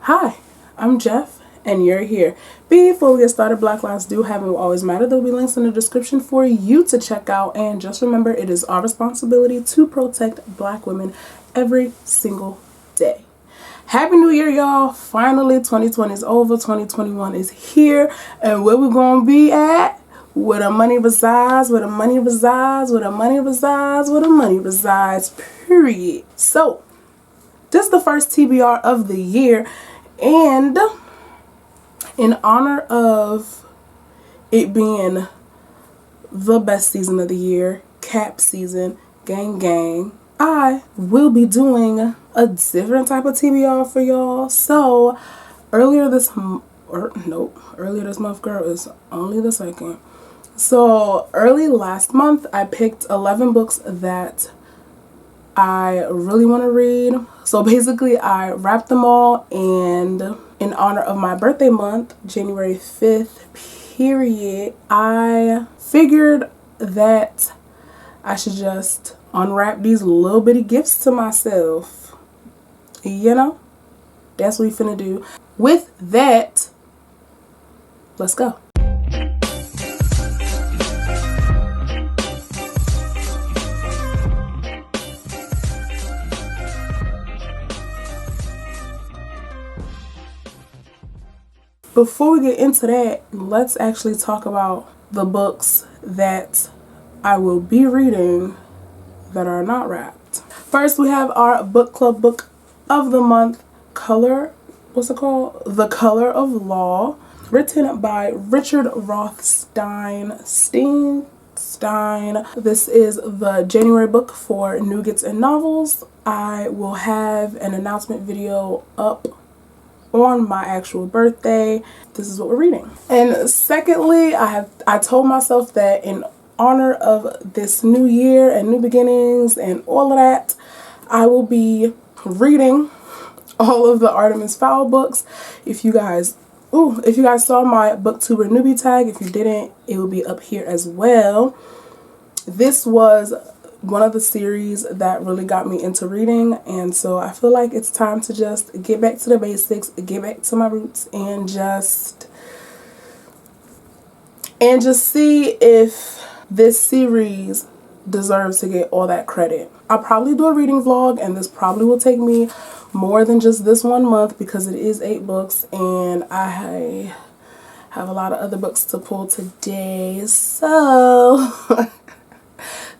Hi, I'm Jeff, and you're here. Before we get started, Black Lives Do Have and Will Always Matter. There will be links in the description for you to check out. And just remember, it is our responsibility to protect Black women every single day. Happy New Year, y'all. Finally, 2020 is over. 2021 is here. And where we going to be at? Where the money resides, where the money resides, where the money resides, where the money resides, period. So, this is the first TBR of the year. And in honor of it being the best season of the year, cap season, gang gang, I will be doing a different type of TBR for y'all. So earlier this month, girl, is only the second. So early last month, I picked 11 books that I really want to read. So basically I wrapped them all, and in honor of my birthday month, January 5th, period, I figured that I should just unwrap these little bitty gifts to myself. You know? That's what we finna do. With that, let's go. Before we get into that, let's actually talk about the books that I will be reading that are not wrapped. First, we have our book club book of the month, what's it called? The Color of Law, written by Richard Rothstein. This is the January book for Nougats and Novels. I will have an announcement video up on my actual birthday. This is what we're reading. And secondly, I told myself that in honor of this new year and new beginnings and all of that, I will be reading all of the Artemis Fowl books. If you guys saw my booktuber newbie tag, if you didn't, it will be up here as well. This was one of the series that really got me into reading, and so I feel like it's time to just get back to the basics, get back to my roots, and just see if this series deserves to get all that credit. I'll probably do a reading vlog, and this probably will take me more than just this 1 month because it is 8 books and I have a lot of other books to pull today. So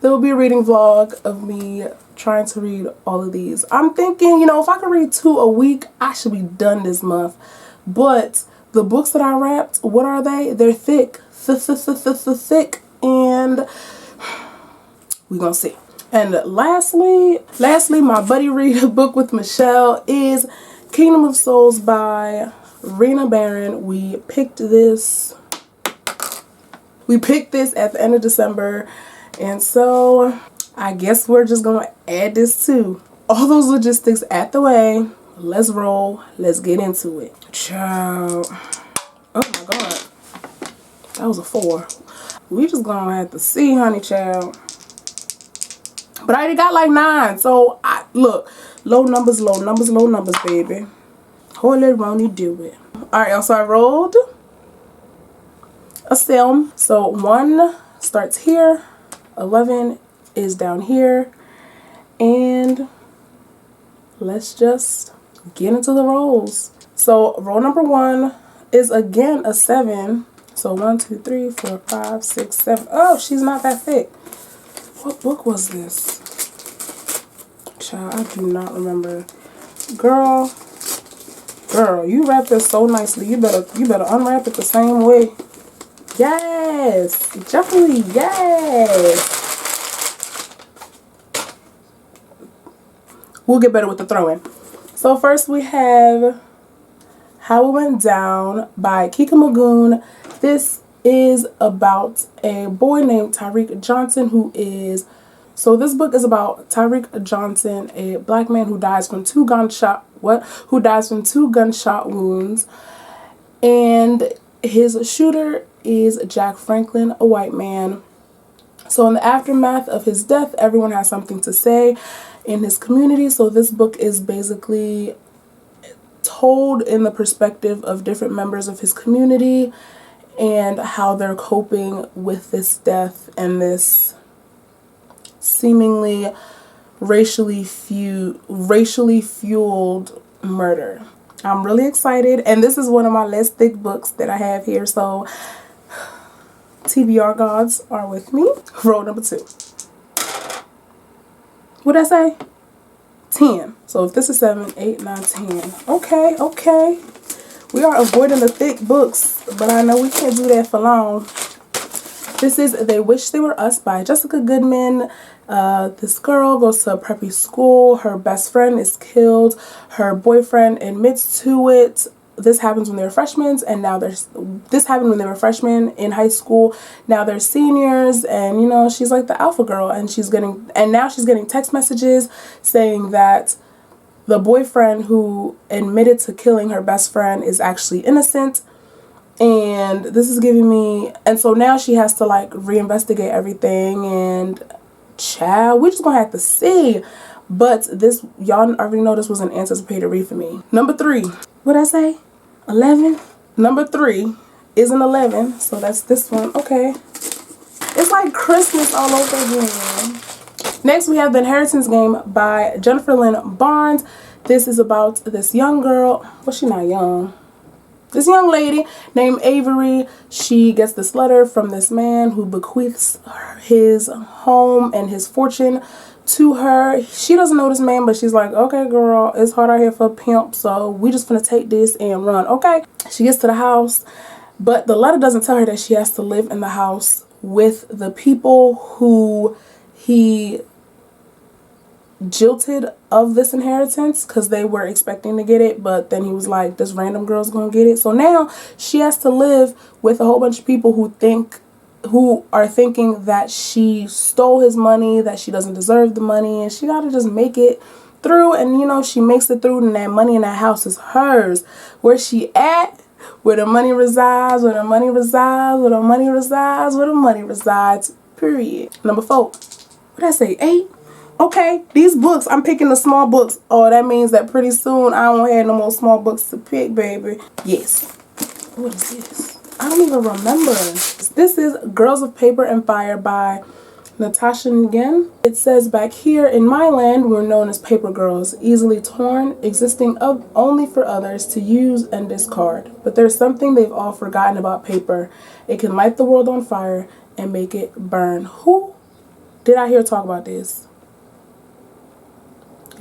there will be a reading vlog of me trying to read all of these. I'm thinking, if I could read 2 a week, I should be done this month. But the books that I wrapped, what are they? They're thick. Thick. And we're going to see. And lastly, my buddy read book with Michelle is Kingdom of Souls by Rena Barron. We picked this at the end of December. And so I guess we're just going to add this too. All those logistics at the way. Let's roll. Let's get into it. Child. Oh my God. That was a 4. We just going to have to see, honey, child. But I already got like 9. So, look. Low numbers, baby. Hold it, won't you do it. Alright, y'all. So I rolled a film. So 1 starts here. 11 is down here, and let's just get into the rolls. So roll number 1 is again a 7. So 1, 2, 3, 4, 5, 6, 7. Oh, she's not that thick. What book was this? Child, I do not remember. Girl, you wrapped this so nicely. You better unwrap it the same way. Yes, definitely, yes. We'll get better with the throwing. So first we have How It Went Down by Kika Magoon. This is about a boy named Tyreek Johnson this book is about Tyreek Johnson, a black man who dies from 2 gunshot wounds, and his shooter is Jack Franklin, a white man. So in the aftermath of his death, everyone has something to say in his community. So this book is basically told in the perspective of different members of his community and how they're coping with this death and this seemingly racially fueled murder. I'm really excited, and this is one of my less thick books that I have here, so TBR gods are with me. Roll number 2. What'd I say? 10. So if this is 7, 8, 9, 10. Okay, okay. We are avoiding the thick books, but I know we can't do that for long. This is They Wish They Were Us by Jessica Goodman. This girl goes to a preppy school. Her best friend is killed. Her boyfriend admits to it. This happens when they were freshmen, and now this happened when they were freshmen in high school. Now they're seniors, and you know, she's like the alpha girl, and now she's getting text messages saying that the boyfriend who admitted to killing her best friend is actually innocent. And this is giving me, and so now she has to like reinvestigate everything, and child, we're just gonna have to see. But this, y'all already know this was an anticipated read for me. Number 3. What'd I say? 11? Number 3 is an 11, so that's this one. Okay. It's like Christmas all over again. Next, we have The Inheritance Game by Jennifer Lynn Barnes. This is about this young girl. Well, she's not young. This young lady named Avery. She gets this letter from this man who bequeaths his home and his fortune to her. She doesn't know this man, but she's like, okay, girl, it's hard out here for a pimp, so we just gonna take this and run. Okay. She gets to the house, but the letter doesn't tell her that she has to live in the house with the people who he jilted of this inheritance, because they were expecting to get it, but then he was like, this random girl's gonna get it. So now she has to live with a whole bunch of people who are thinking that she stole his money, that she doesn't deserve the money, and she gotta just make it through. And you know, she makes it through, and that money in that house is hers. Where she at, where the money resides, where the money resides, where the money resides, where the money resides, period. Number 4. What did I say? 8? Okay, these books, I'm picking the small books. Oh, that means that pretty soon I won't have no more small books to pick, baby. Yes. What is this? I don't even remember. This is Girls of Paper and Fire by Natasha Nguyen. It says, back here in my land, we're known as paper girls, easily torn, existing only for others to use and discard. But there's something they've all forgotten about paper. It can light the world on fire and make it burn. Who did I hear talk about this?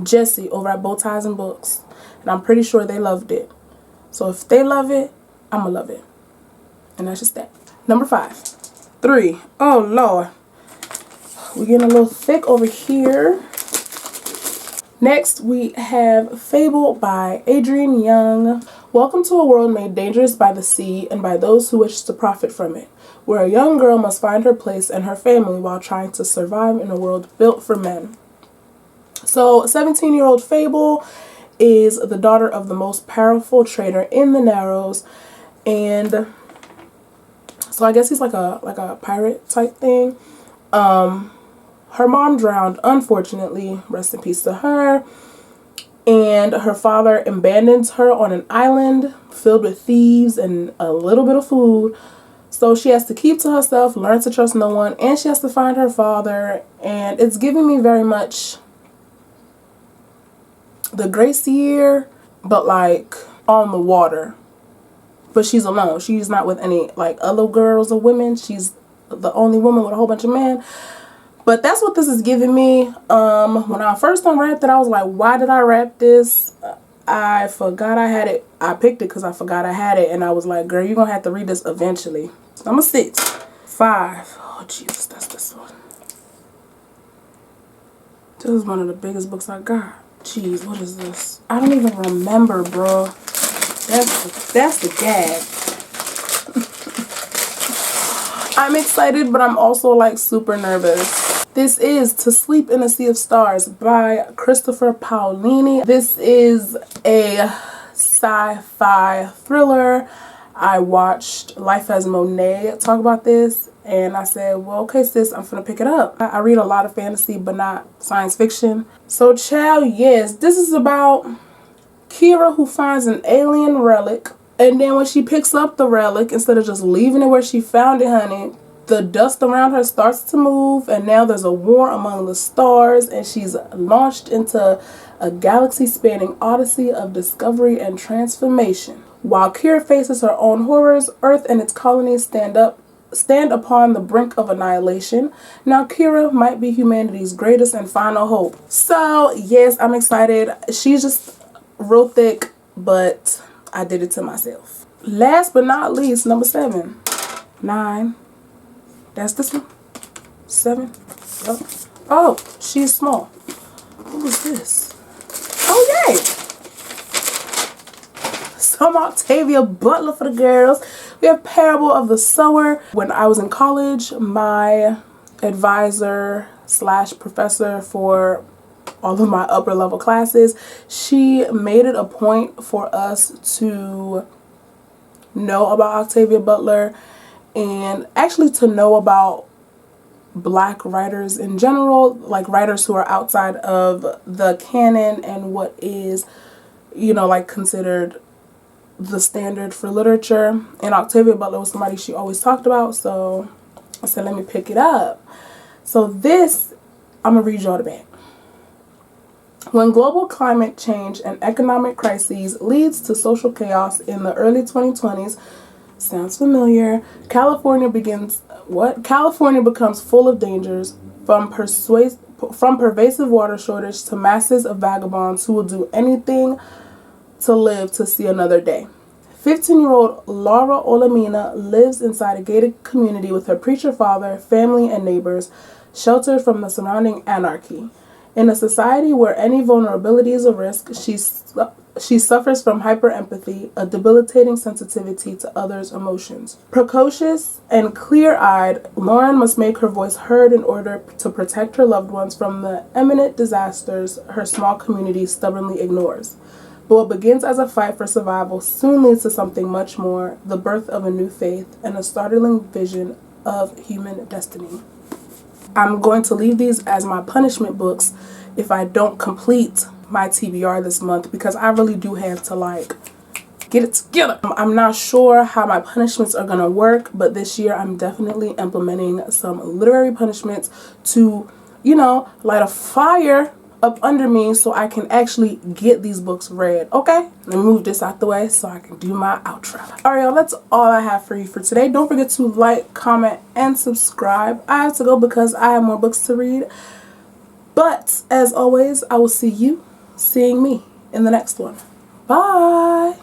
Jesse over at Bow Ties and Books, and I'm pretty sure they loved it. So if they love it, I'ma love it, and that's just that. Number 5. 3. Oh Lord, we're getting a little thick over here. Next we have Fable by Adrienne Young. Welcome to a world made dangerous by the sea and by those who wish to profit from it, where a young girl must find her place and her family while trying to survive in a world built for men. So 17-year-old Fable is the daughter of the most powerful trader in the Narrows, and so I guess he's like a pirate type thing. Her mom drowned, unfortunately, rest in peace to her, and her father abandons her on an island filled with thieves and a little bit of food. So she has to keep to herself, learn to trust no one, and she has to find her father, and it's giving me very much the Grace Year, but like on the water. But she's alone. She's not with any like other girls or women. She's the only woman with a whole bunch of men. But that's what this is giving me. When I first unwrapped it, I was like, why did I wrap this? I forgot I had it. I picked it because I forgot I had it, and I was like, girl, you're gonna have to read this eventually. So I'm a 6. 5. Oh Jesus, that's this one. This is one of the biggest books I got. Jeez, what is this? I don't even remember, bro. That's the gag. I'm excited, but I'm also like super nervous. This is To Sleep in a Sea of Stars by Christopher Paolini. This is a sci-fi thriller. I watched Life as Monet talk about this, and I said, well, okay, sis, I'm gonna pick it up. I read a lot of fantasy, but not science fiction. So, child, yes, this is about Kira, who finds an alien relic, and then when she picks up the relic, instead of just leaving it where she found it, honey, the dust around her starts to move, and now there's a war among the stars, and she's launched into a galaxy-spanning odyssey of discovery and transformation. While Kira faces her own horrors, Earth and its colonies stand upon the brink of annihilation. Now Kira might be humanity's greatest and final hope. So yes, I'm excited. She's just real thick, but I did it to myself. Last but not least, number 7. 9. That's this one. 7. Oh, she's small. What was this? Oh, yay! Some Octavia Butler for the girls. We have Parable of the Sower. When I was in college, my advisor / professor for all of my upper level classes, she made it a point for us to know about Octavia Butler and actually to know about Black writers in general, like writers who are outside of the canon and what is, like considered the standard for literature. And Octavia Butler was somebody she always talked about, so I said, let me pick it up. So this, I'm going to read y'all the back. When global climate change and economic crises leads to social chaos in the early 2020s, sounds familiar, California becomes full of dangers, from pervasive water shortage to masses of vagabonds who will do anything to live to see another day. 15-year-old Laura Olamina lives inside a gated community with her preacher father, family, and neighbors, sheltered from the surrounding anarchy. In a society where any vulnerability is a risk, she suffers from hyperempathy, a debilitating sensitivity to others' emotions. Precocious and clear-eyed, Lauren must make her voice heard in order to protect her loved ones from the imminent disasters her small community stubbornly ignores. But what begins as a fight for survival soon leads to something much more, the birth of a new faith and a startling vision of human destiny. I'm going to leave these as my punishment books if I don't complete my TBR this month, because I really do have to get it together. I'm not sure how my punishments are going to work, but this year I'm definitely implementing some literary punishments to, light a fire up under me so I can actually get these books read. Okay, let me move this out the way so I can do my outro. All right, y'all, that's all I have for you for today. Don't forget to like, comment, and subscribe. I have to go because I have more books to read. But as always, I will see you seeing me in the next one. Bye.